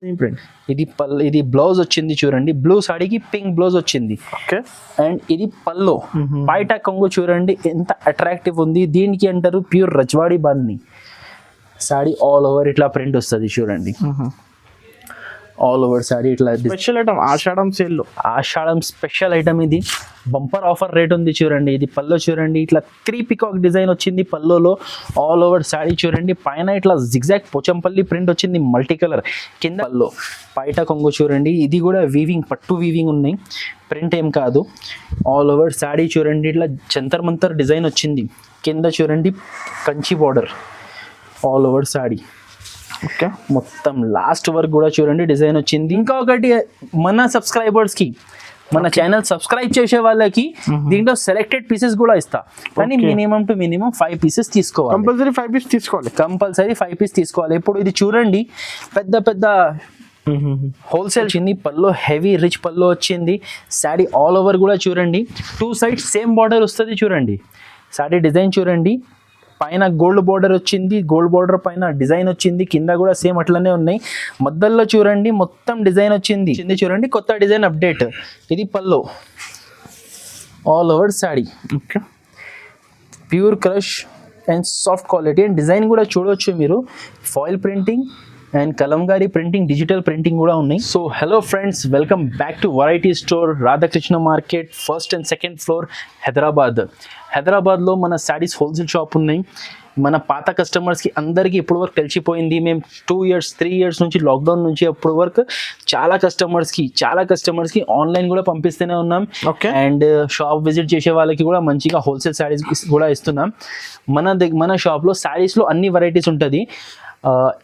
Print. ఇది blouse వచ్చింది చూడండి, బ్లూ సాడీకి పింక్ బ్లౌజ్ వచ్చింది. ఓకే. అండ్ ఇది పల్లో, పైట కొంగు చూడండి ఎంత అట్రాక్టివ్ ఉంది. దీనికి అంటారు pure Rajwadi bandhani. Saree all over ఇట్లా ప్రింట్ వస్తుంది చూడండి, ఆల్ ఓవర్ సాడీ ఇట్లా. స్పెషల్ ఐటమ్ ఆషాఢం సేల్లో, ఆషాఢం స్పెషల్ ఐటమ్ ఇది. బంపర్ ఆఫర్ రేట్ ఉంది చూడండి. ఇది పల్లో చూడండి, ఇట్లా పికాక్ డిజైన్ వచ్చింది పల్లోలో. ఆల్ ఓవర్ సాడీ చూడండి, పైన ఇట్లా జిగ్జాగ్ పోచంపల్లి ప్రింట్ వచ్చింది మల్టీ కలర్. కింద పల్లో, పైట కొంగు చూడండి. ఇది కూడా వీవింగ్, పట్టు వీవింగ్ ఉన్నాయి, ప్రింట్ ఏం కాదు. ఆల్ ఓవర్ సాడీ చూడండి, ఇట్లా జంతర్ మంతర్ డిజైన్ వచ్చింది. కింద చూడండి Kanchi border, all over saree. Okay. మొత్తం లాస్ట్ వరకు కూడా చూడండి డిజైన్ వచ్చింది. ఇంకా ఒకటి, మన సబ్స్క్రైబర్స్కి, మన ఛానల్ సబ్స్క్రైబ్ చేసే వాళ్ళకి దీంట్లో సెలెక్టెడ్ పీసెస్ కూడా ఇస్తా. కానీ మినిమం టు మినిమం 5 పీసెస్ తీసుకోవాలి. కంపల్సరీ 5 పీస్ తీసుకోవాలి, కంపల్సరీ 5 పీస్ తీసుకోవాలి. ఇప్పుడు ఇది చూడండి పెద్ద పెద్ద హోల్సేల్ వచ్చింది. పల్లో హెవీ రిచ్ పల్లో వచ్చింది. శాడీ ఆల్ ఓవర్ కూడా చూడండి, 2 సైడ్స్ సేమ్ బార్డర్ వస్తుంది చూడండి. శాడీ డిజైన్ చూడండి, పైన గోల్డ్ బార్డర్ వచ్చింది, గోల్డ్ బార్డర్ పైన డిజైన్ వచ్చింది. కింద కూడా సేమ్ అట్లనే ఉన్నాయి. మధ్యలో చూడండి మొత్తం డిజైన్ వచ్చింది చూడండి, కొత్త డిజైన్ అప్డేట్. ఇది pallu, all over sari. Okay. Pure crush and soft quality. And design కూడా చూడవచ్చు మీరు, foil printing and Kalamkari printing, digital printing కూడా ఉన్నాయి. So hello friends, welcome back to variety store Radhakrishna market, 1st and 2nd floor, హైదరాబాద్లో మన saris wholesale shop ఉన్నాయి. మన పాత కస్టమర్స్కి అందరికీ ఇప్పుడు వరకు తెలిసిపోయింది. మేము 2 years 3 years నుంచి, లాక్డౌన్ నుంచి అప్పుడు వరకు చాలా కస్టమర్స్కి ఆన్లైన్ కూడా పంపిస్తూనే ఉన్నాం. ఓకే. అండ్ షాప్ విజిట్ చేసే వాళ్ళకి కూడా మంచిగా హోల్సేల్ శారీస్ కూడా ఇస్తున్నాం. మన షాప్లో శారీస్లో అన్ని వెరైటీస్ ఉంటుంది.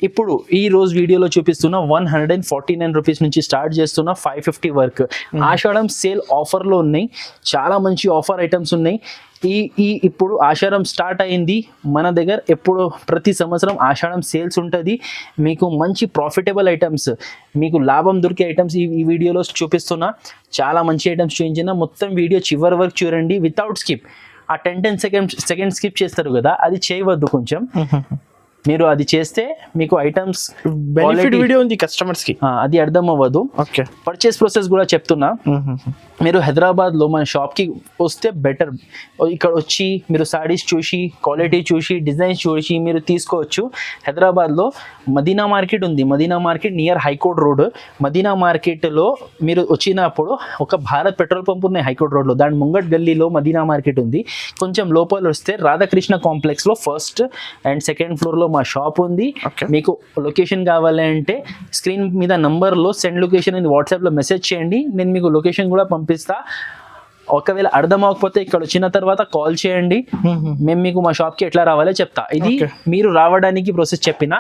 ఇప్పుడు ఈ రోజు వీడియోలో చూపిస్తున్న 149 రూపీస్ నుంచి స్టార్ట్ చేస్తున్న 550 వరకు ఆషాఢం సేల్ ఆఫర్లో ఉన్నాయి. చాలా మంచి ఆఫర్ ఐటమ్స్ ఉన్నాయి. ఇప్పుడు ఆషాఢం స్టార్ట్ అయింది మన దగ్గర. ఎప్పుడు ప్రతి సంవత్సరం ఆషాఢం సేల్స్ ఉంటుంది. మీకు మంచి ప్రాఫిటబుల్ ఐటమ్స్, మీకు లాభం దొరికే ఐటమ్స్ ఈ వీడియోలో చూపిస్తున్నా. చాలా మంచి ఐటమ్స్ చూపించిన. మొత్తం వీడియో చివరి వరకు చూడండి వితౌట్ స్కిప్. ఆ 10 సెకండ్స్ స్కిప్ చేస్తారు కదా, అది చేయవద్దు. కొంచెం మీరు అది చేస్తే మీకు ఐటమ్స్ బెనిఫిట్ వీడియో ఉంది కస్టమర్స్ కి, అది అర్థం అవ్వదు. ఓకే. పర్చేస్ ప్రాసెస్ కూడా చెప్తున్నా. మీరు హైదరాబాద్లో మన షాప్కి వస్తే బెటర్. ఇక్కడ వచ్చి మీరు సారీస్ చూసి, క్వాలిటీ చూసి, డిజైన్స్ చూసి మీరు తీసుకోవచ్చు. హైదరాబాద్లో మదీనా మార్కెట్ ఉంది. Madina market near high court road. Madina మార్కెట్లో మీరు వచ్చినప్పుడు ఒక భారత్ పెట్రోల్ పంప్ ఉన్నాయి హైకోర్ట్ రోడ్లో, దాని ముంగట్ గల్లీలో మదీనా మార్కెట్ ఉంది. కొంచెం లోపల వస్తే రాధాకృష్ణ కాంప్లెక్స్లో 1st and 2nd ఫ్లోర్లో మా షాప్ ఉంది. మీకు లొకేషన్ కావాలంటే స్క్రీన్ మీద నంబర్లో సెండ్ లొకేషన్ అని వాట్సాప్లో మెసేజ్ చేయండి, నేను మీకు లొకేషన్ కూడా పంపిస్తా. ఒకవేళ అర్థం అవ్వకపోతే ఇక్కడ వచ్చిన తర్వాత కాల్ చేయండి, మేము మీకు మా షాప్కి ఎట్లా రావాలో చెప్తా. ఇది మీరు రావడానికి ప్రాసెస్ చెప్పిన.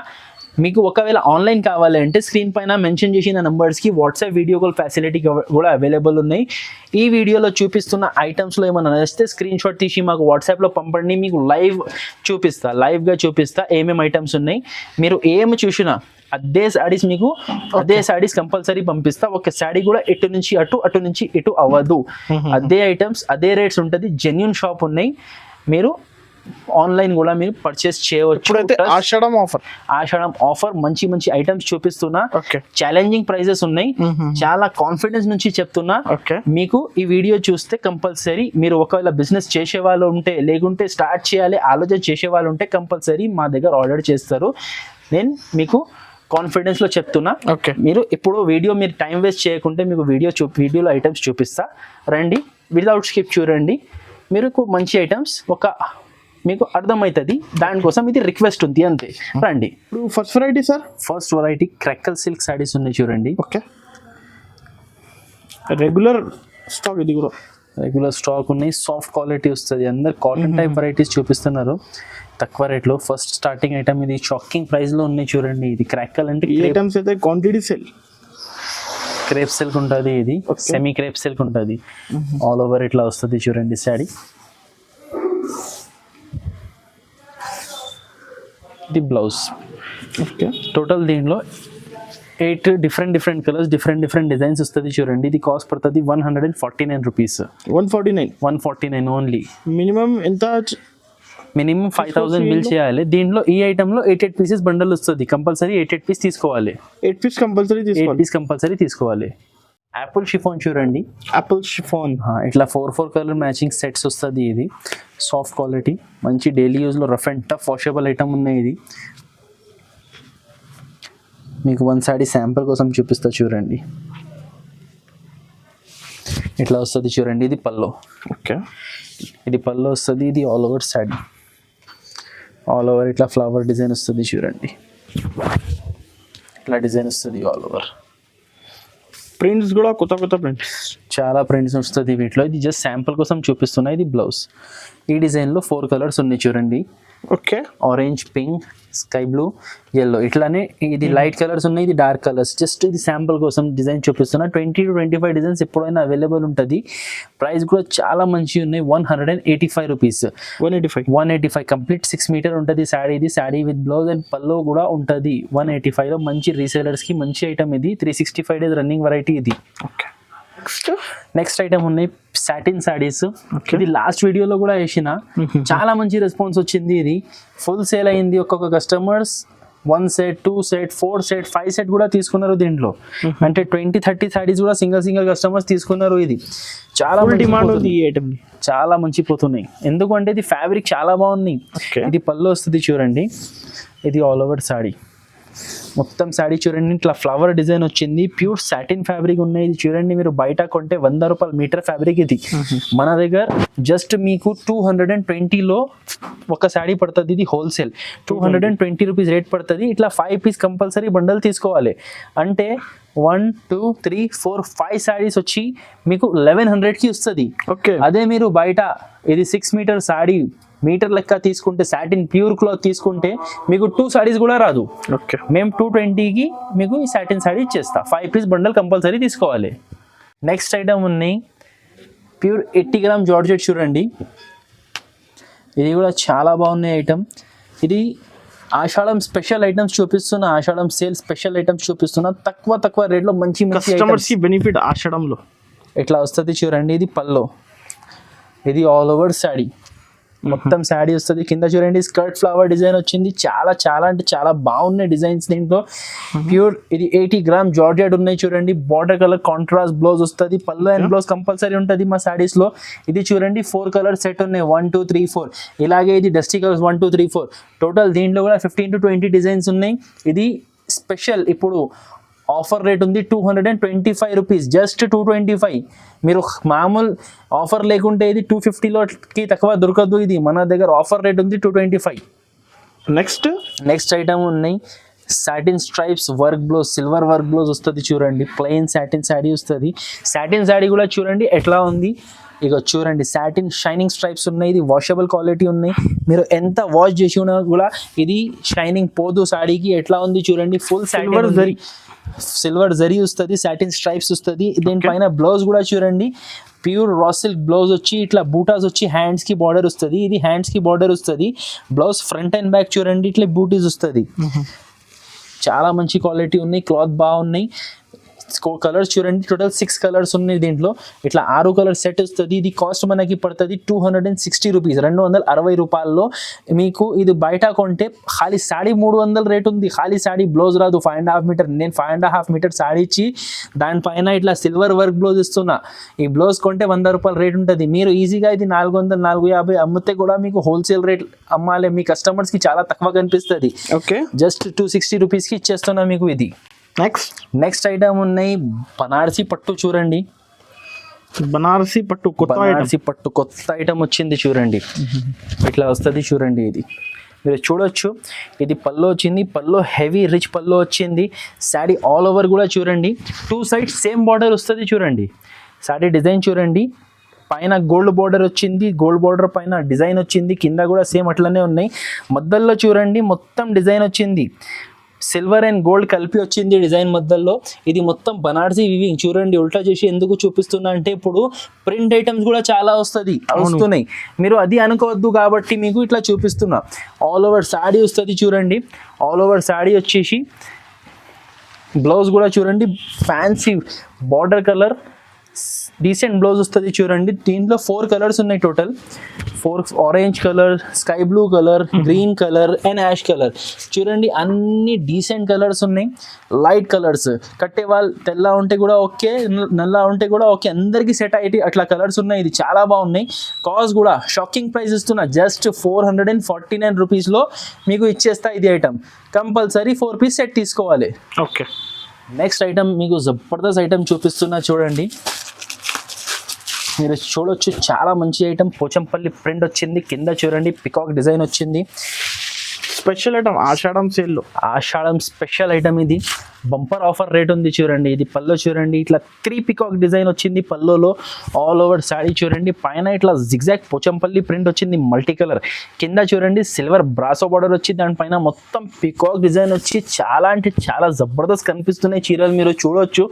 మీకు ఒకవేళ ఆన్లైన్ కావాలంటే స్క్రీన్ పైన మెన్షన్ చేసిన నంబర్స్కి వాట్సాప్ వీడియో కాల్ ఫెసిలిటీ కూడా అవైలబుల్ ఉన్నాయి. ఈ వీడియోలో చూపిస్తున్న ఐటమ్స్లో ఏమైనా నచ్చితే స్క్రీన్ షాట్ తీసి మాకు వాట్సాప్లో పంపండి. మీకు లైవ్గా చూపిస్తా ఏమేమి ఐటమ్స్ ఉన్నాయి. మీరు ఏమి చూసినా అదే శారీస్ కంపల్సరీ పంపిస్తా. ఒక శారీ కూడా ఇటు నుంచి అటు నుంచి ఇటు అవ్వదు. అదే ఐటమ్స్ అదే రేట్స్ ఉంటుంది. జెన్యూన్ షాప్ ఉన్నాయి. మీరు ఆన్లైన్ కూడా మీరు పర్చేస్ చేయవచ్చు. ఆషాఢం ఆఫర్ మంచి ఐటమ్స్ చూపిస్తున్నా. ఛాలెంజింగ్ ప్రైజెస్ ఉన్నాయి. చాలా కాన్ఫిడెన్స్ నుంచి చెప్తున్నా. మీకు ఈ వీడియో చూస్తే కంపల్సరీ మీరు ఒకవేళ బిజినెస్ చేసే వాళ్ళు ఉంటే, లేకుంటే స్టార్ట్ చేయాలి ఆలోచన చేసే వాళ్ళు ఉంటే కంపల్సరీ మా దగ్గర ఆర్డర్ చేస్తారు. నేను మీకు కాన్ఫిడెన్స్లో చెప్తున్నా. మీరు ఇప్పుడు మీరు టైం వేస్ట్ చేయకుంటే మీకు వీడియోలో ఐటమ్స్ చూపిస్తా. రండి, వితౌట్ స్కిప్ చూడండి. మీరు మంచి ఐటమ్స్ మీకు అర్థమవుతుంది. దానికోసం ఇది రిక్వెస్ట్ ఉంది అంతే. రండి. ఇప్పుడు first variety crackle silk saris ఉన్నాయి చూడండి. ఓకే. రెగ్యులర్ స్టాక్, ఇది కూడా రెగ్యులర్ స్టాక్ ఉన్నాయి. సాఫ్ట్ క్వాలిటీ వస్తుంది. అందరు కాటన్ టైప్ వెరైటీస్ చూపిస్తున్నారు తక్కువ రేట్లో. ఫస్ట్ స్టార్టింగ్ ఐటమ్ ఇది షాకింగ్ ప్రైస్లో ఉన్నాయి చూడండి. ఇది క్రాకల్ అంటే ఐటమ్స్ అయితే క్వాంటిటీ సేల్. క్రేప్ సిల్క్ ఉంటుంది, ఇది సెమీ క్రేప్ సిల్క్ ఉంటుంది. ఆల్ ఓవర్ ఇట్లా వస్తుంది చూడండి శారీ. ఇది బ్లౌజ్. ఓకే. టోటల్ దీనిలో 8 డిఫరెంట్ కలర్స్, డిఫరెంట్ డిజైన్స్ వస్తుంది చూడండి. ఇది కాస్ట్ పడుతుంది 149 రూపీస్. 149 ఓన్లీ. మినిమం ఎంత మినిమం 5,000 బిల్ చేయాలి. దీంట్లో ఈ ఐటమ్ లో 88 పీసెస్ బండల్ వస్తుంది, కంపల్సరీ 88 పీస్ తీసుకోవాలి. 8 పీస్ కంపల్సరీ 8 తీసుకోవాలి. పీస్ కంపల్సరీ తీసుకోవాలి. యాపిల్ షిఫాన్ చూడండి, యాపిల్ షిఫాన్ ఇట్లా 4 కలర్ మ్యాచింగ్ సెట్స్ వస్తుంది. ఇది సాఫ్ట్ క్వాలిటీ, మంచి డైలీ యూజ్లో rough and tough washable item ఉన్నాయి. ఇది మీకు వన్ సారీ శాంపుల్ కోసం చూపిస్తా చూడండి. ఇట్లా వస్తుంది చూడండి. ఇది పల్లో, ఓకే. ఇది పల్లో వస్తుంది. ఇది all over sorry, all over ఇట్లా ఫ్లవర్ డిజైన్ వస్తుంది చూడండి. ఇట్లా డిజైన్ వస్తుంది ఆల్ ఓవర్. ప్రింట్స్ కూడా కొత్త కొత్త ప్రింట్స్, చాలా ప్రింట్స్ వస్తుంది వీటిలో. ఇది జస్ట్ శాంపుల్ కోసం చూపిస్తున్నా. ఇది బ్లౌజ్. ఈ డిజైన్లో 4 కలర్స్ ఉన్నాయి చూడండి. Okay. Orange, pink, sky blue, yellow, ఇట్లానే ఇది లైట్ కలర్స్ ఉన్నాయి, ఇది డార్క్ కలర్స్. జస్ట్ ఇది శాంపుల్ కోసం డిజైన్ చూపిస్తున్నా. 20 to 25 డిజైన్స్ ఎప్పుడైనా అవైలబుల్ ఉంటుంది. ప్రైస్ కూడా చాలా మంచిగా ఉన్నాయి. 185 రూపీస్. 185 కంప్లీట్ 6 మీటర్ ఉంటుంది శారీ. ఇది శారీ విత్ బ్లౌజ్ అండ్ పల్లో కూడా ఉంటుంది. 185లో మంచి రీసేలర్స్కి మంచి ఐటమ్ ఇది. 365 డేస్ రన్నింగ్ వెరైటీ ఇది. ఓకే. నెక్స్ట్ ఐటమ్ ఉన్నాయి సాటిన్ సారీస్. ఇది లాస్ట్ వీడియోలో కూడా వేసిన, చాలా మంచి రెస్పాన్స్ వచ్చింది. ఇది ఫుల్ సేల్ అయింది. ఒక్కొక్క customers 1 set, 2 set, 4 set, 5 set కూడా తీసుకున్నారు దీంట్లో. అంటే 20-30 సారీస్ కూడా సింగిల్ కస్టమర్స్ తీసుకున్నారు. ఇది చాలా డిమాండ్ ఉంది ఈ ఐటమ్, చాలా మంచి పోతున్నాయి. ఎందుకంటే ఇది ఫ్యాబ్రిక్ చాలా బాగుంది. ఇది పళ్ళు వస్తుంది చూడండి. ఇది ఆల్ ఓవర్ సారీ, మొత్తం శారీ చూడండి. ఇట్లా ఫ్లవర్ డిజైన్ వచ్చింది. ప్యూర్ సాటిన్ ఫ్యాబ్రిక్ ఉన్నాయి. ఇది చూడండి, మీరు బయట కొంటే 100 రూపాయలు మీటర్ ఫ్యాబ్రిక్. ఇది మన దగ్గర జస్ట్ మీకు 220లో ఒక శారీ పడుతుంది. ఇది హోల్సేల్ 220 రూపీస్ రేట్ పడుతుంది. ఇట్లా 5 పీస్ కంపల్సరీ బండల్ తీసుకోవాలి. అంటే 1, 2, 3, 4, 5 శారీస్ వచ్చి మీకు 1100కి వస్తుంది. ఓకే. అదే మీరు బయట ఇది 6 మీటర్ శారీ మీటర్ లెక్క తీసుకుంటే, సాటిన్ ప్యూర్ క్లాత్ తీసుకుంటే మీకు 2 సారీస్ కూడా రాదు. ఓకే. మేము 220కి మీకు ఈ సాటిన్ సారీ ఇచ్చేస్తా. 5 పీస్ బండల్ కంపల్సరీ తీసుకోవాలి. నెక్స్ట్ ఐటమ్ ఉన్నాయి ప్యూర్ 80 గ్రామ్ జార్జెట్ చూడండి. ఇది కూడా చాలా బాగున్నాయి ఐటమ్. ఇది ఆషాఢం స్పెషల్ ఐటమ్స్ చూపిస్తున్నా, ఆషాఢం సేల్ స్పెషల్ ఐటమ్స్ చూపిస్తున్నా. తక్కువ రేట్లో మంచి కస్టమర్స్ కి బెనిఫిట్ ఆషాఢంలో. ఇట్లా వస్తుంది చూడండి. ఇది పల్లో, ఇది ఆల్ ఓవర్ శారీ, మొత్తం శారీ వస్తుంది. కింద చూడండి స్కర్ట్ ఫ్లవర్ డిజైన్ వచ్చింది. చాలా అంటే చాలా బాగున్నాయి డిజైన్స్ దీంట్లో. ప్యూర్ ఇది 80 గ్రామ్ జార్జెట్ ఉన్నాయి చూడండి. బార్డర్ కలర్ కాంట్రాస్ట్ బ్లౌజ్ వస్తుంది. పళ్ళు అండ్ బ్లౌజ్ కంపల్సరీ ఉంటుంది మా శారీస్ లో. ఇది చూడండి 4 కలర్ సెట్ ఉన్నాయి. 1, 2, 3, 4. ఇలాగే ఇది డస్టీ కలర్స్ 1, 2, 3, 4. టోటల్ దీంట్లో కూడా 15 to 20 డిజైన్స్ ఉన్నాయి. ఇది స్పెషల్ ఇప్పుడు ఆఫర్ రేట్ ఉంది 225 రూపీస్, జస్ట్ 225. మీరు మామూలు ఆఫర్ లేకుంటే ఇది 250లోకి తక్కువ దొరకదు. ఇది మన దగ్గర ఆఫర్ రేట్ ఉంది 225. నెక్స్ట్ ఐటమ్ ఉన్నాయి satin stripes work blouse, silver work blouse వస్తుంది చూడండి. ప్లెయిన్ సాటిన్ శారీ వస్తుంది. సాటిన్ శారీ కూడా చూడండి ఎట్లా ఉంది. ఇక చూడండి సాటిన్ షైనింగ్ స్ట్రైప్స్ ఉన్నాయి. ఇది వాషబుల్ క్వాలిటీ ఉన్నాయి. మీరు ఎంత వాష్ చేసి ఉన్నా కూడా ఇది షైనింగ్ పోదు శారీకి. ఎట్లా ఉంది చూడండి. ఫుల్ సిల్వర్ జరీ వస్తుంది. సాటిన్ స్ట్రైప్స్ వస్తుంది. దీనిపైన బ్లౌజ్ కూడా చూడండి ప్యూర్ రా సిల్క్ బ్లౌజ్ వచ్చి ఇట్లా బూటాస్ వచ్చి హ్యాండ్స్ కి బార్డర్ వస్తుంది. ఇది హ్యాండ్స్ కి బార్డర్ వస్తుంది. బ్లౌజ్ ఫ్రంట్ అండ్ బ్యాక్ చూడండి ఇట్లా బూటీస్ వస్తుంది. చాలా మంచి క్వాలిటీ ఉన్నాయి. క్లాత్ బాగున్నాయి. కలర్స్ చూడండి టోటల్ 6 కలర్స్ ఉన్నాయి దీంట్లో. ఇట్లా 6 కలర్ సెట్ వస్తుంది. ఇది కాస్ట్ మనకి పడుతుంది 260 రూపీస్, 260 రూపాయల్లో. మీకు ఇది బయట కొంటే ఖాళీ సాడీ 300 రేట్ ఉంది. ఖాళీ సాడీ బ్లౌజ్ రాదు 5.5 మీటర్. నేను 5.5 మీటర్ సాడీ ఇచ్చి దానిపైన ఇట్లా సిల్వర్ వర్క్ బ్లౌజ్ ఇస్తున్నా. ఈ బ్లౌజ్ కొంటే 100 రూపాయలు రేట్ ఉంటుంది. మీరు ఈజీగా ఇది 400, 450 అమ్మితే కూడా మీకు హోల్సేల్ రేట్ అమ్మాలి. మీ కస్టమర్స్కి చాలా తక్కువ కనిపిస్తుంది. ఓకే. జస్ట్ 260 రూపీస్కి ఇచ్చేస్తున్నా మీకు ఇది. నెక్స్ట్ ఐటమ్ ఉన్నాయి బనారసి పట్టు చూడండి. బనారసి పట్టు కొత్త ఐటమ్ వచ్చింది చూడండి. ఇట్లా వస్తుంది చూడండి. ఇది మీరు చూడొచ్చు. ఇది పల్లో వచ్చింది. పల్లో హెవీ రిచ్ పల్లో వచ్చింది. శారీ ఆల్ ఓవర్ కూడా చూడండి 2 సైడ్స్ సేమ్ బార్డర్ వస్తుంది చూడండి. శారీ డిజైన్ చూడండి. పైన గోల్డ్ బార్డర్ వచ్చింది. గోల్డ్ బార్డర్ పైన డిజైన్ వచ్చింది. కింద కూడా సేమ్ అట్లనే ఉన్నాయి. మధ్యలో చూడండి మొత్తం డిజైన్ వచ్చింది. సిల్వర్ అండ్ గోల్డ్ కలిపి వచ్చింది డిజైన్ మధ్యలో. ఇది మొత్తం బనారసి వివింగ్ చూడండి. ఉల్టా చేసి ఎందుకు చూపిస్తున్నా అంటే ఇప్పుడు ప్రింట్ ఐటమ్స్ కూడా చాలా వస్తున్నాయి. మీరు అది అనుకోవద్దు కాబట్టి మీకు ఇట్లా చూపిస్తున్నా. ఆల్ ఓవర్ శారీ వస్తుంది చూడండి. ఆల్ ఓవర్ శారీ వచ్చేసి బ్లౌజ్ కూడా చూడండి fancy border colour decent blouse వస్తుంది చూడండి. దీంట్లో 4 కలర్స్ ఉన్నాయి total. 4 orange colour, sky blue colour, green colour and ash colour. చూడండి అన్ని డీసెంట్ కలర్స్ ఉన్నాయి, లైట్ కలర్స్. కట్టే వాళ్ళు తెల్ల ఉంటే కూడా ఓకే, నల్ల ఉంటే కూడా ఓకే, అందరికీ సెట్ అయ్యి అట్లా కలర్స్ ఉన్నాయి. ఇది చాలా బాగున్నాయి. కాస్ట్ కూడా షాకింగ్ ప్రైస్ ఇస్తున్నా, జస్ట్ 449 రూపీస్లో మీకు ఇచ్చేస్తా ఇది ఐటమ్. కంపల్సరీ 4 పీస్ సెట్ తీసుకోవాలి. ఓకే. నెక్స్ట్ ఐటమ్ మీకు జబర్దస్త్ ఐటమ్ చూపిస్తున్నా చూడండి. మీరు చూడొచ్చు, చాలా మంచి ఐటమ్. పోచంపల్లి ప్రింట్ వచ్చింది, కింద చూడండి పికాక్ డిజైన్ వచ్చింది. స్పెషల్ ఐటమ్ ఆషాఢం సేల్లో, ఆషాఢం స్పెషల్ ఐటమ్ ఇది. బంపర్ ఆఫర్ రేట్ ఉంది చూడండి. ఇది పల్లో చూడండి, ఇట్లా 3 పికాక్ డిజైన్ వచ్చింది పల్లోలో. ఆల్ ఓవర్ శారీ చూడండి, పైన ఇట్లా జిగ్జాగ్ పోచంపల్లి ప్రింట్ వచ్చింది మల్టీ కలర్. కింద చూడండి సిల్వర్ బ్రాసో బార్డర్ వచ్చి దానిపైన మొత్తం పికాక్ డిజైన్ వచ్చి చాలా అంటే చాలా జబర్దస్త్ కనిపిస్తున్నాయి చీరలు. మీరు చూడొచ్చు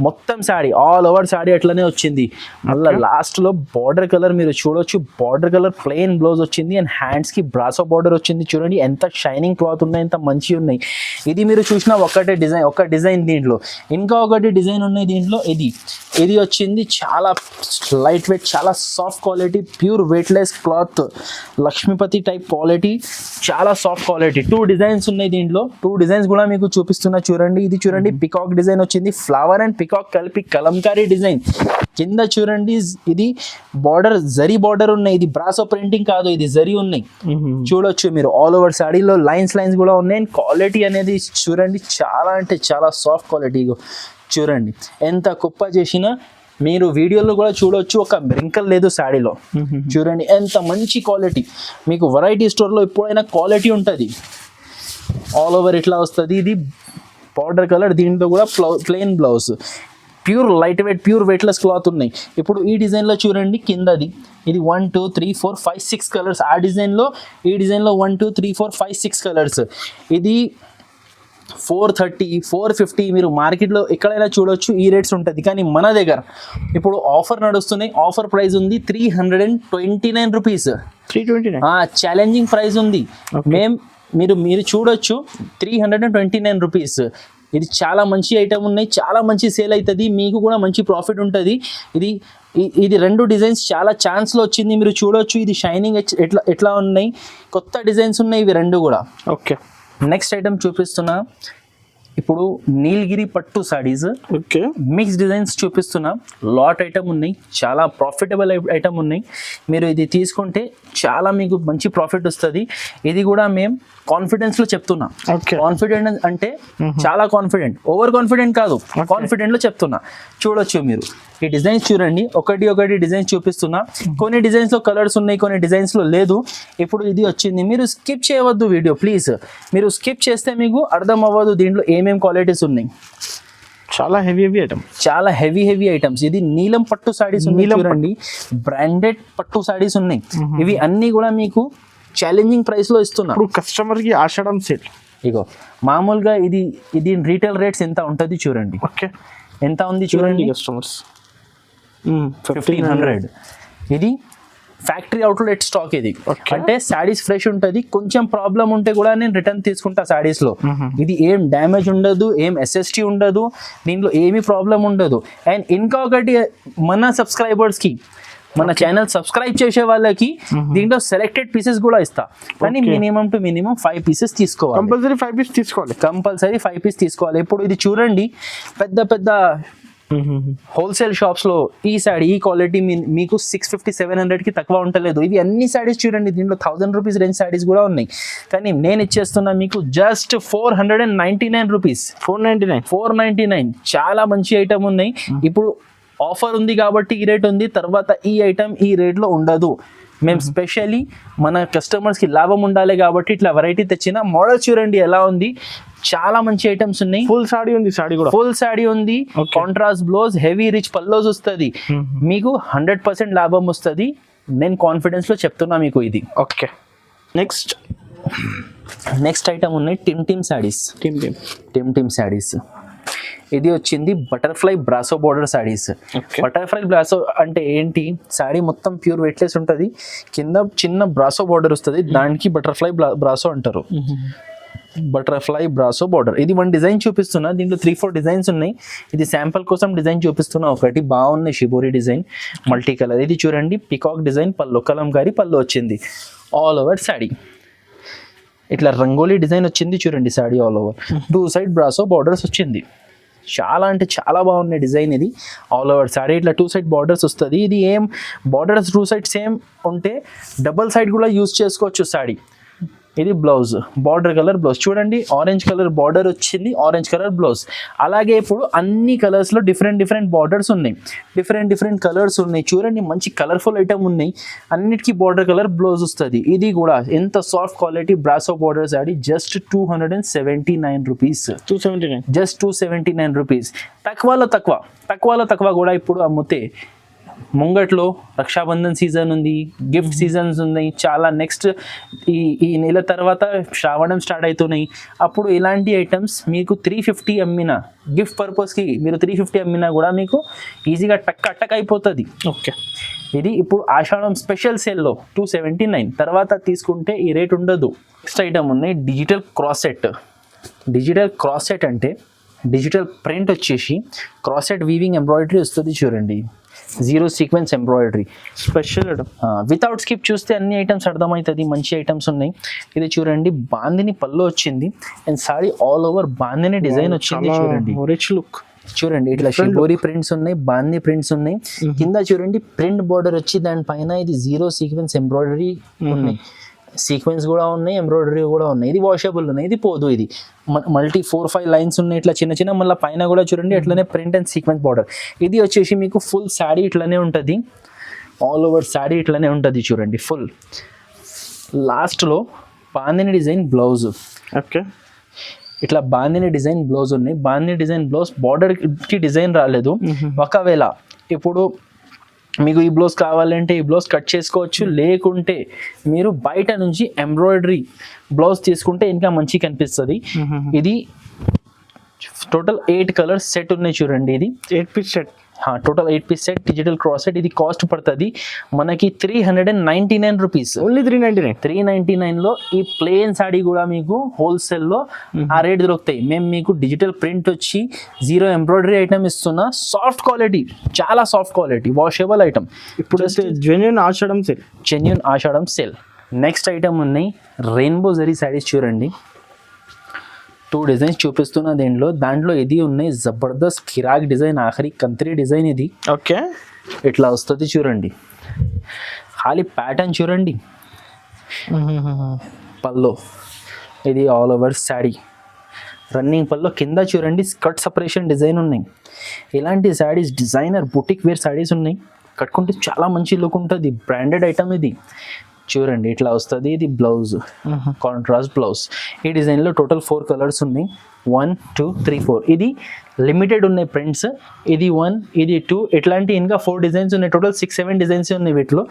మొత్తం శారీ ఆల్ ఓవర్ శారీ అట్లనే వచ్చింది. మళ్ళీ లాస్ట్లో బార్డర్ కలర్ మీరు చూడొచ్చు, బార్డర్ కలర్ ప్లెయిన్ బ్లౌజ్ వచ్చింది అండ్ హ్యాండ్స్కి బ్రాసో బార్డర్ వచ్చింది. చూడండి ఎంత షైనింగ్ క్లాత్ ఉన్నాయి, ఎంత మంచిగా ఉన్నాయి. ఇది మీరు చూసిన ఒకటే డిజైన్, ఒక డిజైన్ దీంట్లో ఇంకా ఒకటి డిజైన్ ఉన్నాయి దీంట్లో. ఇది వచ్చింది చాలా లైట్ వెయిట్, చాలా soft quality, pure weightless cloth, Lakshmipati type quality, చాలా సాఫ్ట్ క్వాలిటీ. 2 డిజైన్స్ ఉన్నాయి దీంట్లో. 2 డిజైన్స్ కూడా మీకు చూపిస్తున్నా చూడండి. ఇది చూడండి పికాక్ డిజైన్ వచ్చింది, ఫ్లవర్ అండ్ పికాక్ కలిపి కలంకారీ డిజైన్. కింద చూడండి ఇది బార్డర్ జరీ బార్డర్ ఉన్నాయి. ఇది బ్రాసో ప్రింటింగ్ కాదు, ఇది జరీ ఉన్నాయి. చూడొచ్చు మీరు ఆల్ ఓవర్ శారీలో లైన్స్ కూడా ఉన్నాయి. క్వాలిటీ అనేది చూడండి చాలా అంటే చాలా సాఫ్ట్ క్వాలిటీ. చూడండి ఎంత కుప్ప చేసినా మీరు వీడియోలో కూడా చూడొచ్చు, ఒక రింకల్ లేదు శారీలో. చూడండి ఎంత మంచి క్వాలిటీ. మీకు వెరైటీ స్టోర్లో ఎప్పుడైనా క్వాలిటీ ఉంటుంది. ఆల్ ఓవర్ ఇట్లా వస్తుంది. ఇది పౌడర్ కలర్, దీంట్లో కూడా plain blouse, pure light weight, pure weightless cloth ఉన్నాయి. ఇప్పుడు ఈ డిజైన్లో చూడండి కిందది, ఇది 1 2 3 4 5 6 కలర్స్. ఆ డిజైన్లో ఈ డిజైన్లో 1 2 3 4 5 6 కలర్స్. ఇది 430 450 మీరు మార్కెట్లో ఎక్కడైనా చూడొచ్చు ఈ రేట్స్ ఉంటుంది. కానీ మన దగ్గర ఇప్పుడు ఆఫర్ నడుస్తున్నాయి. ఆఫర్ ప్రైస్ ఉంది 329 రూపీస్. 329 ఛాలెంజింగ్ ప్రైస్ ఉంది. మీరు చూడొచ్చు 329 రూపీస్. ఇది చాలా మంచి ఐటమ్ ఉన్నాయి, చాలా మంచి సేల్ అవుతుంది, మీకు కూడా మంచి ప్రాఫిట్ ఉంటుంది. ఇది 2 డిజైన్స్ చాలా ఛాన్స్లో వచ్చింది. మీరు చూడొచ్చు ఇది షైనింగ్ ఎట్లా ఉన్నాయి, కొత్త డిజైన్స్ ఉన్నాయి ఇవి 2 కూడా. ఓకే. నెక్స్ట్ ఐటమ్ చూపిస్తున్నా ఇప్పుడు నీలగిరి పట్టు సారీస్. ఓకే. మిక్స్ డిజైన్స్ చూపిస్తున్నా. లాట్ ఐటమ్ ఉన్నాయి, చాలా ప్రాఫిటబుల్ ఐటమ్ ఉన్నాయి. మీరు ఇది తీసుకుంటే చాలా మీకు మంచి ప్రాఫిట్ వస్తుంది. ఇది కూడా మేము కాన్ఫిడెన్స్లో చెప్తున్నా. కాన్ఫిడెంట్ అంటే చాలా కాన్ఫిడెంట్, ఓవర్ కాన్ఫిడెంట్ కాదు, కాన్ఫిడెంట్లో చెప్తున్నా. చూడొచ్చు మీరు ఈ డిజైన్స్ చూడండి, ఒకటి డిజైన్స్ చూపిస్తున్నా. కొన్ని డిజైన్స్లో కలర్స్ ఉన్నాయి, కొన్ని డిజైన్స్లో లేదు. ఇప్పుడు ఇది వచ్చింది, మీరు స్కిప్ చేయవద్దు వీడియో ప్లీజ్. మీరు స్కిప్ చేస్తే మీకు అర్థం అవ్వదు దీంట్లో ఏమేమి క్వాలిటీస్ ఉన్నాయి. చాలా హెవీ ఐటమ్, చాలా హెవీ ఐటమ్స్. ఇది నీలం పట్టు సారీస్ చూడండి, బ్రాండెడ్ పట్టు సారీస్ ఉన్నాయి. ఇవి అన్ని కూడా మీకు ఛాలెంజింగ్ ప్రైస్ లో ఇస్తున్నా. ఇప్పుడు కస్టమర్ కి ఆషాఢం సేల్. ఇగో మామూలుగా ఇది రీటైల్ రేట్స్ ఎంత ఉంటుంది చూడండి. ఓకే. ఎంత ఉంది చూడండి, కస్టమర్స్ 1500. ఇది ఫ్యాక్టరీ అవుట్లెట్ స్టాక్. ఇది అంటే శారీస్ ఫ్రెష్ ఉంటుంది. కొంచెం ప్రాబ్లం ఉంటే కూడా నేను రిటర్న్ తీసుకుంటా శారీస్ లో. ఇది ఏం డ్యామేజ్ ఉండదు, ఏం ఎస్ఎస్టీ ఉండదు, దీంట్లో ఏమీ ప్రాబ్లం ఉండదు. అండ్ ఇంకా ఒకటి, మన సబ్స్క్రైబర్స్ కి, మన ఛానల్ సబ్స్క్రైబ్ చేసే వాళ్ళకి దీంట్లో సెలెక్టెడ్ పీసెస్ కూడా ఇస్తా. కానీ మినిమం టు మినిమం 5 పీసెస్ తీసుకోవాలి. కంపల్సరీ 5 పీస్ తీసుకోవాలి. కంపల్సరీ 5 పీస్ తీసుకోవాలి. ఇప్పుడు ఇది చూడండి, పెద్ద హోల్సేల్ షాప్స్ లో ఈ సారీ ఈ క్వాలిటీ మీకు 650-700కి తక్కువ ఉండలేదు. ఇవి అన్ని సారీస్ చూడండి, దీంట్లో 1000 రూపీస్ రేంజ్ సారీస్ కూడా ఉన్నాయి. కానీ నేను ఇచ్చేస్తున్నా మీకు జస్ట్ 499 రూపీస్. 499. చాలా మంచి ఐటమ్ ఉన్నాయి. ఇప్పుడు ఆఫర్ ఉంది కాబట్టి ఈ రేట్ ఉంది, తర్వాత ఈ ఐటమ్ ఈ రేట్లో ఉండదు. మేము స్పెషల్లీ మన కస్టమర్స్కి లాభం ఉండాలి కాబట్టి ఇట్లా వెరైటీ తెచ్చిన. మోడల్ చూడండి ఎలా ఉంది, చాలా మంచి ఐటమ్స్ ఉన్నాయి. ఫుల్ సాడీ ఉంది, సాడీ కూడా ఫుల్ సాడీ ఉంది. కాంట్రాస్ట్ బ్లౌజ్, హెవీ రిచ్ పల్లోస్ వస్తుంది. మీకు 100% లాభం వస్తుంది. నేను కాన్ఫిడెన్స్ లో చెప్తున్నా మీకు ఇది. ఓకే. నెక్స్ట్ ఐటమ్ ఉన్నాయి టిమ్ సారీస్. టిమ్ సారీస్. ఇది వచ్చింది butterfly brasso border saris. Butterfly brasso అంటే ఏంటి, సారీ మొత్తం ప్యూర్ వెయిట్లెస్ ఉంటుంది, కింద చిన్న బ్రాసో బోర్డర్ వస్తుంది, దానికి బటర్ఫ్లై బ్రాసో అంటారు. Butterfly brasso border. ఇది వన్ డిజైన్ చూపిస్తున్నా, దీంట్లో 3-4 డిజైన్స్ ఉన్నాయి. ఇది శాంపుల్ కోసం డిజైన్ చూపిస్తున్నా. ఒకటి బాగున్నాయి షిబోరి డిజైన్ మల్టీ కలర్. ఇది చూడండి పికాక్ డిజైన్ పళ్ళు, కలంకారీ పళ్ళు వచ్చింది. ఆల్ ఓవర్ శాడీ ఇట్లా రంగోలీ డిజైన్ వచ్చింది చూడండి. Sari all over 2 side brasso borders వచ్చింది. చాలా అంటే చాలా బాగున్నాయి డిజైన్. ఇది ఆల్ ఓవర్ శారీ ఇట్లా 2 సైడ్ బార్డర్స్ వస్తుంది. ఇది ఏం బార్డర్స్ 2 సైడ్ సేమ్ ఉంటే డబల్ సైడ్ కూడా యూజ్ చేసుకోవచ్చు శారీ. ఇది బ్లౌజ్, బార్డర్ కలర్ బ్లౌజ్ చూడండి. ఆరెంజ్ కలర్ బార్డర్ వచ్చింది, ఆరెంజ్ కలర్ బ్లౌజ్. అలాగే ఇప్పుడు అన్ని కలర్స్లో డిఫరెంట్ బార్డర్స్ ఉన్నాయి, డిఫరెంట్ కలర్స్ ఉన్నాయి. చూడండి మంచి కలర్ఫుల్ ఐటమ్ ఉన్నాయి. అన్నిటికీ బార్డర్ కలర్ బ్లౌజ్ వస్తుంది. ఇది కూడా ఎంత soft quality brasso border sari. Just 279 rupees. 279. Just 279 rupees. తక్కువలో కూడా ఇప్పుడు అమ్ముతే ముంగట్లో రక్షాబంధన్ సీజన్ ఉంది, గిఫ్ట్ సీజన్స్ ఉన్నాయి చాలా. నెక్స్ట్ ఈ నెల తర్వాత శ్రావణం స్టార్ట్ అవుతున్నాయి. అప్పుడు ఇలాంటి ఐటమ్స్ మీకు 350 అమ్మినా, గిఫ్ట్ పర్పస్కి మీరు 350 అమ్మినా కూడా మీకు ఈజీగా టక్ అయిపోతుంది. ఓకే. ఇది ఇప్పుడు ఆషాఢం స్పెషల్ సేల్లో 279. తర్వాత తీసుకుంటే ఈ రేట్ ఉండదు. నెక్స్ట్ ఐటమ్ ఉన్నాయి digital cross set. Digital cross set అంటే డిజిటల్ ప్రింట్ వచ్చేసి క్రాస్ సెట్ వీవింగ్ ఎంబ్రాయిడరీ వస్తుంది చూడండి. 0 sequence embroidery special item. Without skip చూస్తే అన్ని ఐటమ్స్ అర్థమవుతుంది. మంచి ఐటమ్స్ ఉన్నాయి. ఇది చూడండి బాందిని పళ్ళు వచ్చింది and sorry all over bandhani design వచ్చింది చూడండి. రిచ్ లుక్ చూడండి ఇట్లా షిబోరి ప్రింట్స్ ఉన్నాయి, బాంది ప్రింట్స్ ఉన్నాయి. కింద చూడండి ప్రింట్ బార్డర్ వచ్చి దానిపైన ఇది 0 సీక్వెన్స్ ఎంబ్రాయిడరీ ఉన్నాయి. సీక్వెన్స్ కూడా ఉన్నాయి, ఎంబ్రాయిడరీ కూడా ఉన్నాయి. ఇది వాషబుల్ ఉన్నాయి, ఇది పోదు. ఇది మల్టీ 4-5 లైన్స్ ఉన్నాయి ఇట్లా చిన్న మళ్ళీ పైన కూడా చూడండి అట్లనే ప్రింట్ అండ్ సీక్వెన్స్ బార్డర్. ఇది వచ్చేసి మీకు ఫుల్ శారీ ఇట్లనే ఉంటుంది, ఆల్ ఓవర్ శారీ ఇట్లనే ఉంటుంది చూడండి ఫుల్. లాస్ట్లో బాందిని డిజైన్ బ్లౌజ్. ఓకే. ఇట్లా బాందిని డిజైన్ బ్లౌజ్ ఉన్నాయి. బాందిని డిజైన్ బ్లౌజ్ బార్డర్కి డిజైన్ రాలేదు. ఒకవేళ ఇప్పుడు మీకు ఈ బ్లౌజ్ కావాలంటే ఈ బ్లౌజ్ కట్ చేసుకోవచ్చు, లేకుంటే మీరు బయట నుంచి ఎంబ్రాయిడరీ బ్లౌజ్ తీసుకుంటే ఇంకా మంచిగా కనిపిస్తుంది. ఇది టోటల్ 8 కలర్స్ సెట్ ఉన్నాయి చూడండి. ఇది 8 piece set. Total 8 piece set digital cross set. ఇది కాస్ట్ పడుతుంది మనకి 399 రూపీస్. ఓన్లీ 399. 399లో ఈ ప్లెయిన్ సాడీ కూడా మీకు హోల్సేల్లో ఆ రేట్ దొరుకుతాయి. మేము మీకు డిజిటల్ ప్రింట్ వచ్చి 0 ఎంబ్రాయిడరీ ఐటమ్ ఇస్తున్నా. సాఫ్ట్ క్వాలిటీ, చాలా సాఫ్ట్ క్వాలిటీ, వాషబుల్ ఐటమ్. ఇప్పుడు జెన్యూన్ ఆషాఢం సేల్. జెన్యూన్ ఆషాఢం సేల్. నెక్స్ట్ ఐటమ్ ఉన్నాయి రెయిన్బో జరీ శారీస్ చూడండి. 2 డిజైన్స్ చూపిస్తున్నా దాంట్లో ఇది ఉన్నాయి జబర్దస్త్ కిరాక్ డిజైన్, ఆఖరి కంత్రీ డిజైన్. ఇది ఓకే. ఇట్లా వస్తుంది చూడండి. ఖాళీ ప్యాటర్న్ చూడండి. పల్లో ఇది all over saree running pallu. కింద చూడండి స్కర్ట్ సపరేషన్ డిజైన్ ఉన్నాయి. ఇలాంటి sarees designer boutique wear sarees ఉన్నాయి. కట్టుకుంటే చాలా మంచి లుక్ ఉంటుంది. బ్రాండెడ్ ఐటమ్ ఇది చూడండి ఇట్లా వస్తుంది. ఇది బ్లౌజ్, కాంట్రాస్ట్ బ్లౌజ్. ఈ డిజైన్లో టోటల్ 4 కలర్స్ ఉన్నాయి. 1, 2, 3, 4. ఇది లిమిటెడ్ ఉన్నాయి ప్రింట్స్. ఇది 1, ఇది 2, ఇట్లాంటి ఇంకా 4 డిజైన్స్ ఉన్నాయి. టోటల్ 6-7 డిజైన్స్ ఉన్నాయి వీటిలో.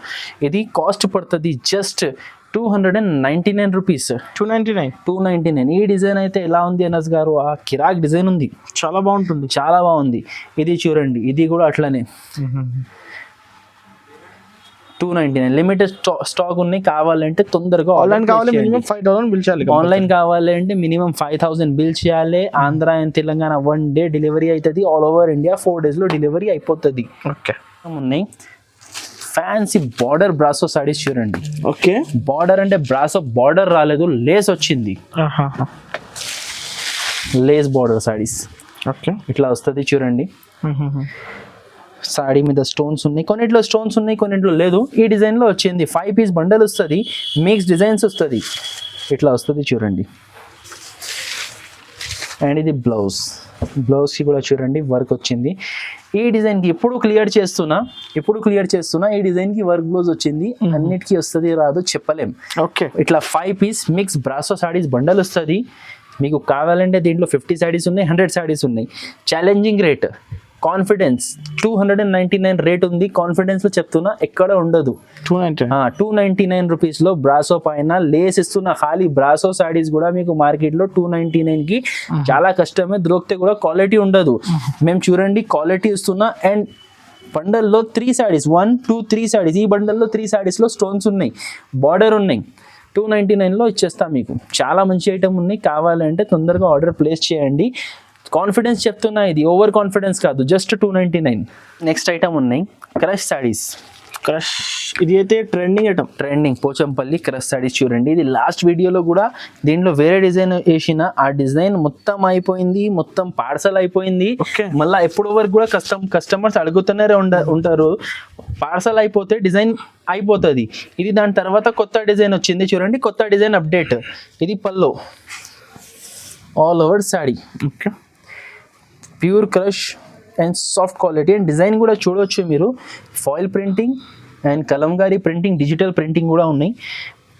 ఇది కాస్ట్ పడుతుంది జస్ట్ 299 రూపీస్. 299. ఈ డిజైన్ అయితే ఎలా ఉంది అనస్ గారు? ఆ కిరాక్ డిజైన్ ఉంది, చాలా బాగుంటుంది, చాలా బాగుంది. ఇది చూడండి, ఇది కూడా అట్లనే 299. లిమిటెడ్ స్టాక్ ఉన్నాయి. కావాలంటే తొందరగా ఆన్లైన్ కావాలి మినిమం 5000 బిల్ చేయాలి. ఆన్లైన్ కావాలంటే మినిమం 5000 బిల్ చేయాలి. Andhra and Telangana 1 day delivery అవుతుంది. ఆల్ ఓవర్ ఇండియా 4 డేస్లో డెలివరీ అయిపోతుంది. ఓకే. ఉన్నాయి ఫ్యాన్సీ బార్డర్ బ్రాసో సారీస్ చూడండి. ఓకే. బార్డర్ అంటే బ్రాసో బార్డర్ రాలేదు, లేస్ వచ్చింది. Lace border saris. ఓకే. ఇట్లా వస్తుంది చూడండి. సాడీ మీద స్టోన్స్ ఉన్నాయి, కొన్నిట్లో స్టోన్స్ ఉన్నాయి, కొన్నిట్లో లేదు. ఈ డిజైన్లో వచ్చింది 5 పీస్ బండల్ వస్తుంది, మిక్స్ డిజైన్స్ వస్తుంది. ఇట్లా వస్తుంది చూడండి. అండ్ ఇది బ్లౌజ్కి కూడా చూడండి వర్క్ వచ్చింది. ఈ డిజైన్కి ఇప్పుడు క్లియర్ చేస్తున్నా ఈ డిజైన్కి వర్క్ బ్లౌజ్ వచ్చింది. అన్నిటికీ వస్తుంది రాదు చెప్పలేం. ఓకే. ఇట్లా 5 పీస్ మిక్స్ బ్రాసో సారీస్ బండల్ వస్తుంది. మీకు కావాలంటే దీంట్లో 50 సారీస్ ఉన్నాయి, 100 సారీస్ ఉన్నాయి. Challenging rate, confidence. 299 రేట్ ఉంది. కాన్ఫిడెన్స్లో చెప్తున్నా, ఎక్కడ ఉండదు. 299 రూపీస్లో బ్రాసో పైన లేస్ ఇస్తున్నా. ఖాళీ బ్రాసో సారీస్ కూడా మీకు మార్కెట్లో 299కి చాలా కష్టమే, దొరికితే కూడా క్వాలిటీ ఉండదు. మేము చూడండి క్వాలిటీ ఇస్తున్నా. అండ్ బండల్లో 3 సారీస్, 1, 2, 3 సారీస్. ఈ బండల్లో 3 సారీస్లో స్టోన్స్ ఉన్నాయి, బార్డర్ ఉన్నాయి. 299లో ఇచ్చేస్తా మీకు. చాలా మంచి ఐటమ్ ఉన్నాయి, కావాలంటే తొందరగా ఆర్డర్ ప్లేస్ చేయండి. కాన్ఫిడెన్స్ చెప్తున్నా, ఇది ఓవర్ కాన్ఫిడెన్స్ కాదు, జస్ట్ 299. నెక్స్ట్ ఐటమ్ ఉన్నాయి క్రష్ సారీస్. క్రష్ ఇది అయితే ట్రెండింగ్ పోచంపల్లి క్రష్ సారీస్ చూడండి. ఇది లాస్ట్ వీడియోలో కూడా దీంట్లో వేరే డిజైన్ వేసిన, ఆ డిజైన్ మొత్తం అయిపోయింది, మొత్తం పార్సల్ అయిపోయింది. మళ్ళీ ఎప్పుడు వరకు కూడా కస్టమర్స్ అడుగుతూనే ఉంటారు. పార్సల్ అయిపోతే డిజైన్ అయిపోతుంది. ఇది దాని తర్వాత కొత్త డిజైన్ వచ్చింది చూడండి, కొత్త డిజైన్ అప్డేట్. ఇది pallu all over sari. Okay, pure crush and soft quality. And design కూడా చూడవచ్చు మీరు, foil printing and Kalamkari printing, digital printing కూడా ఉన్నాయి.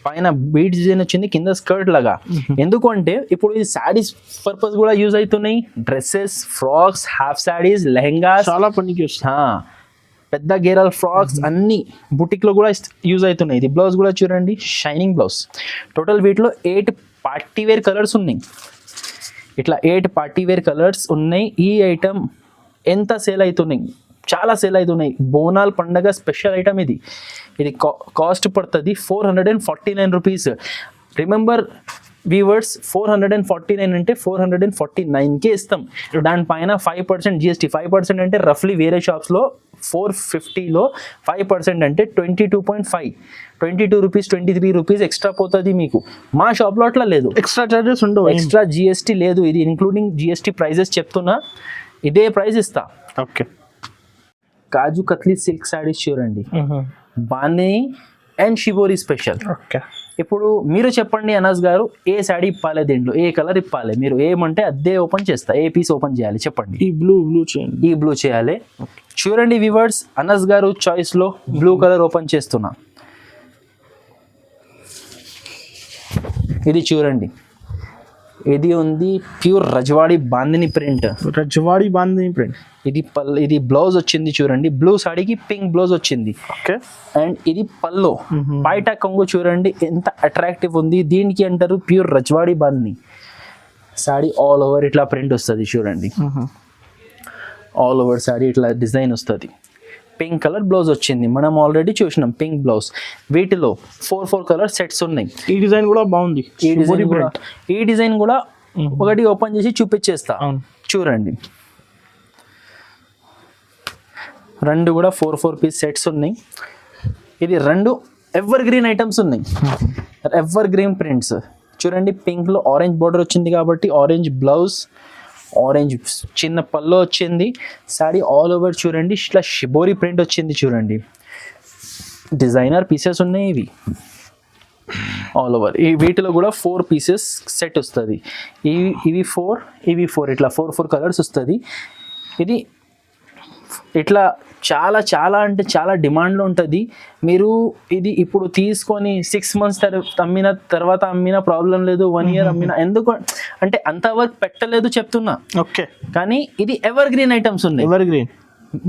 పైన బీట్ డిజైన్ వచ్చింది, కింద స్కర్ట్ లాగా. ఎందుకంటే ఇప్పుడు ఈ శారీస్ పర్పస్ కూడా యూజ్ అవుతున్నాయి. Dresses, frocks, half saris, lehenga, చాలా పనికి పెద్ద గేరల్ ఫ్రాక్స్ అన్ని బుటిక్లో కూడా యూజ్ అవుతున్నాయి. ఇది బ్లౌజ్ కూడా చూడండి, షైనింగ్ బ్లౌజ్. టోటల్ వీటిలో 8 పార్టీ వేర్ కలర్స్ ఉన్నాయి. ఇట్లా 8 పార్టీ వేర్ కలర్స్ ఉన్నాయి. ఈ ఐటమ్ ఎంత సేల్ అవుతున్నాయి, చాలా సేల్ అవుతున్నాయి. బోనాల్ పండగ స్పెషల్ ఐటమ్ ఇది. ఇది కాస్ట్ పడుతుంది 449 రూపీస్. రిమెంబర్ వ్యూవర్స్, 449 అంటే 449కే ఇస్తాం. దానిపైన 5% GST. 5% అంటే రఫ్లీ వేరే షాప్స్లో 450లో 5% అంటే 22.5, 22 రూపీస్, 23 రూపీస్ ఎక్స్ట్రా పోతుంది మీకు. మా షాప్లో అట్లా లేదు, ఎక్స్ట్రా చార్జెస్ ఉండవు, ఎక్స్ట్రా GST లేదు. ఇది ఇంక్లూడింగ్ GST ప్రైజెస్ చెప్తున్నా, ఇదే ప్రైస్ ఇస్తా. ఓకే, కాజు కత్లీ సిల్క్ శారీస్ చూడండి, bandhani and shibori special. Okay, ఇప్పుడు మీరు చెప్పండి అనస్ గారు, ఏ శారీ ఇప్పాలి, దీంట్లో ఏ కలర్ ఇప్పాలి, మీరు ఏమంటే అదే ఓపెన్ చేస్తా. ఏ పీస్ ఓపెన్ చేయాలి చెప్పండి. ఈ బ్లూ చేయండి, ఈ బ్లూ చేయాలి. చూడండి వ్యూవర్స్, అనస్ గారు చాయిస్లో బ్లూ కలర్ ఓపెన్ చేస్తున్నా. ఇది చూడండి, ఇది ఉంది ప్యూర్ రజవాడి బాందిని ప్రింట్. ఇది బ్లౌజ్ వచ్చింది చూడండి, బ్లూ సాడీకి పింక్ బ్లౌజ్ వచ్చింది. ఓకే, అండ్ ఇది పల్లో. బయట కొంగు చూడండి ఎంత అట్రాక్టివ్ ఉంది. దీనికి అంటారు pure Rajwadi bandhani saree. All over ఇట్లా ప్రింట్ వస్తుంది చూడండి, ఆల్ ఓవర్ సాడీ ఇట్లా డిజైన్ వస్తుంది. పింక్ కలర్ బ్లౌజ్ వచ్చింది, మనం ఆల్రెడీ చూసినాం పింక్ బ్లౌజ్. వీటిలో 4 కలర్ సెట్స్ ఉన్నాయి. ఈ డిజైన్ కూడా బాగుంది. ఈ డిజైన్ కూడా ఒకటి ఓపెన్ చేసి చూపించేస్తా, చూడండి. రెండు కూడా 4 పీస్ సెట్స్ ఉన్నాయి. ఇది రెండు ఎవర్ గ్రీన్ ఐటమ్స్ ఉన్నాయి, ఎవర్ గ్రీన్ ప్రింట్స్. చూడండి, పింక్లో ఆరెంజ్ బార్డర్ వచ్చింది కాబట్టి ఆరెంజ్ బ్లౌజ్, ఆరెంజ్ చిన్న పల్లో వచ్చింది. సారీ ఆల్ ఓవర్ చూడండి, ఇట్లా షిబోరి ప్రింట్ వచ్చింది చూడండి. డిజైనర్ పీసెస్ ఉన్నాయి ఇవి ఆల్ ఓవర్. ఈ వీటిలో కూడా 4 పీసెస్ సెట్ వస్తుంది. ఇవి 4 ఇట్లా 4 కలర్స్ వస్తుంది. ఇది ఇట్లా చాలా చాలా అంటే చాలా డిమాండ్లో ఉంటుంది. మీరు ఇది ఇప్పుడు తీసుకొని 6 మంత్స్ అమ్మిన ప్రాబ్లం లేదు, 1 ఇయర్ అమ్మినా. ఎందుకు అంటే అంత వర్క్ పెట్టలేదు చెప్తున్నా. ఓకే, కానీ ఇది ఎవర్ గ్రీన్ ఐటమ్స్ ఉన్నాయి. ఎవర్ గ్రీన్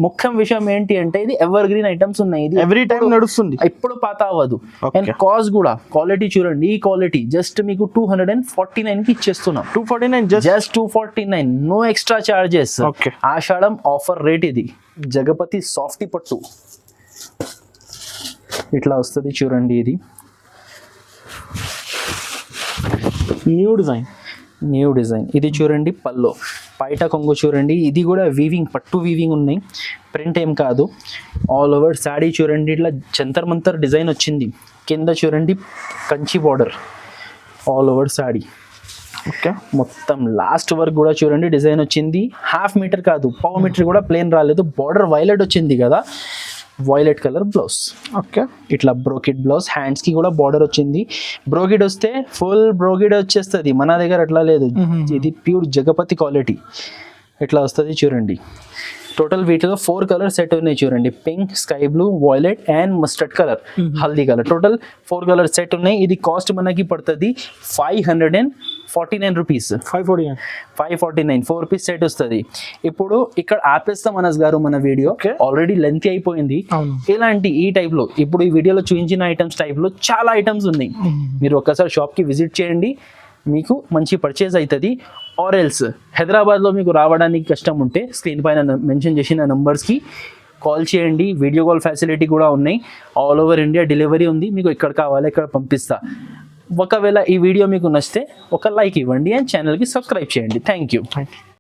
ముఖ్యం విషయం ఏంటి అంటే ఇది ఎవర్ గ్రీన్ ఐటమ్స్ ఉన్నాయి. ఇది ఎవ్రీ టైం నడుస్తుంది, ఎప్పుడు పాత అవ్వదు. అండ్ కాస్ట్ కూడా, క్వాలిటీ చూడండి, ఈ క్వాలిటీ జస్ట్ మీకు 249కి ఇచ్చేస్తున్నాం. 249, జస్ట్ 249, నో ఎక్స్ట్రా చార్జెస్. ఆషాఢం ఆఫర్ రేట్ ఇది. జగపతి సాఫ్టీ పట్టు ఇట్లా వస్తుంది చూడండి. ఇది న్యూ డిజైన్. ఇది చూడండి పల్లో, పైట కొంగు చూడండి. ఇది కూడా వీవింగ్, పట్టు వీవింగ్ ఉన్నాయి, ప్రింట్ ఏం కాదు. ఆల్ ఓవర్ శాడీ చూడండి, ఇట్లా జంతర్ మంతర్ డిజైన్ వచ్చింది. కింద చూడండి Kanchi border all over sari. Okay, మొత్తం లాస్ట్ వరకు కూడా చూడండి డిజైన్ వచ్చింది. 1/2 మీటర్ కాదు, 1/4 మీటర్ కూడా ప్లేన్ రాలేదు. బార్డర్ వైలెట్ వచ్చింది కదా, వైలెట్ కలర్ బ్లౌజ్. ఓకే, ఇట్లా బ్రోకెడ్ బ్లౌజ్. హ్యాండ్స్కి కూడా బార్డర్ వచ్చింది. బ్రోకెడ్ వస్తే ఫుల్ బ్రోకెడ్ వచ్చేస్తుంది, మన దగ్గర అట్లా లేదు. ఇది ప్యూర్ జగపతి క్వాలిటీ ఇట్లా వస్తుంది చూడండి. టోటల్ వీటిలో 4 కలర్ సెట్ ఉన్నాయి చూడండి, pink, sky blue, violet and mustard colour, haldi colour. Total 4 colour set ఉన్నాయి. ఇది కాస్ట్ మనకి పడుతుంది 549 రూపీస్. 549 4 పీస్ సెట్ వస్తుంది. ఇప్పుడు ఇక్కడ ఆపేస్తాం అనస్ గారు మన వీడియో, ఆల్రెడీ లెంత్ అయిపోయింది. ఇలాంటి ఈ టైప్లో ఇప్పుడు ఈ వీడియోలో చూపించిన ఐటమ్స్ టైప్లో చాలా ఐటమ్స్ ఉన్నాయి. మీరు ఒక్కసారి షాప్కి విజిట్ చేయండి, మీకు మంచి పర్చేజ్ అవుతుంది. ఆర్ ఎల్స్ హైదరాబాద్లో మీకు రావడానికి కష్టం ఉంటే స్క్రీన్ పైన మెన్షన్ చేసిన నంబర్స్కి కాల్ చేయండి. వీడియో కాల్ ఫెసిలిటీ కూడా ఉన్నాయి. ఆల్ ఓవర్ ఇండియా డెలివరీ ఉంది. మీకు ఎక్కడ కావాలి ఎక్కడ పంపిస్తా. ఒకవేళ ఈ వీడియో మీకు నచ్చితే ఒక లైక్ ఇవ్వండి అండ్ ఛానల్కి సబ్స్క్రైబ్ చేయండి. Thank you.